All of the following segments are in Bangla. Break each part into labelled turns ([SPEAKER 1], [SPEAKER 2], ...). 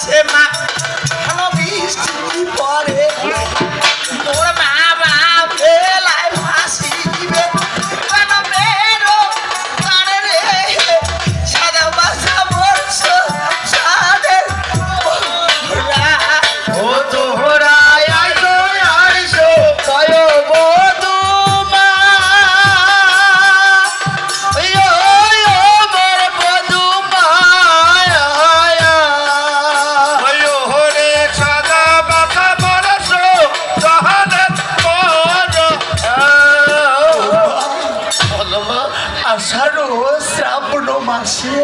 [SPEAKER 1] সে মা ভালো বৃষ্টি পরে মোর মা বাপ বেলায় ভাসিবে কেন বেরো কানে রে সাদা বাসা বর্ষ সাদের
[SPEAKER 2] ও তোহরা আইসো আইসো কয় বধু মা ও মোর বধু মা হরে সাদা বাসা বরস সহনে
[SPEAKER 1] আষাঢ় শ্রাবণ মাসে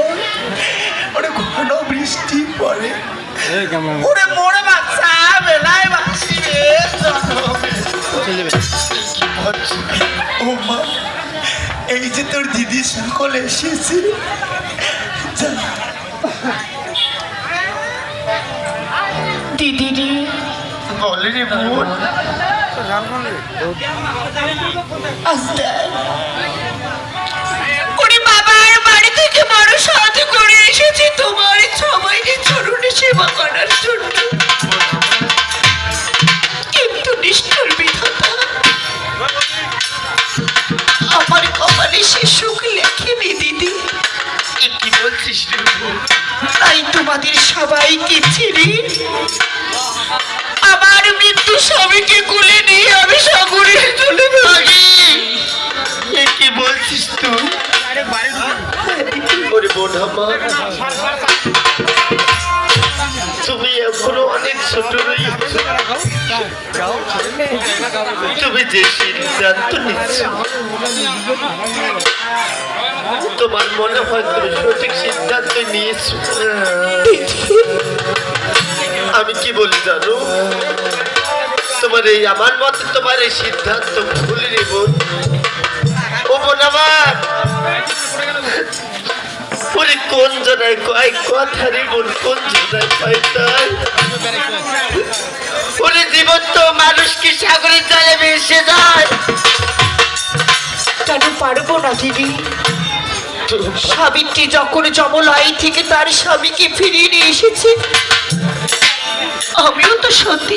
[SPEAKER 1] ওরে ঘন বৃষ্টি পড়ে ওরে মোড়ে বাচ্চা বেলায় ভাসিবে ও মা এই যে তোর দিদি সকল এসেছে যা। দিদি বলে রে বোন আস্তে ওরে বাবার বাড়ি থেকে বড় সাথে করে এসেছি তোমার সবাইকে চরণে সেবা করার জন্য কিন্তু নিষ্ঠুর বিধাতা আমার কপালে সে সুখ লেখেনি দিদি।
[SPEAKER 2] কি বলছিস রে
[SPEAKER 1] তাই তোমাদের সবাইকে ছেড়ে আমার মৃত্যু স্বামীকে কোলে নিয়ে আমি সাগরে চলে যাই।
[SPEAKER 2] কি বলছিস তুই ওরে বোন আমার তুমি এখনো অনেক ছোট রয়েছ তুমি যে সিদ্ধান্ত নিচ্ছ তোমার মনে হয় তুমি সঠিক সিদ্ধান্ত নিয়েছ আমি কি বলি জানো তোমার এই আমার মতে তোমার এই সিদ্ধান্ত ভুল রে বোন ও বোন আমার ওরে কোন জনায় কয় কথা রে বোন কোন জনায় পাই তাই ওরে জীবন তো মানুষ কি সাগরের জলে ভেসে যায়
[SPEAKER 1] কেন পারবো না দিদি? সাবিত্রী যখন যমলাই থেকে তার স্বামীকে ফিরিয়ে নিয়ে এসেছে আমিও তো সত্যি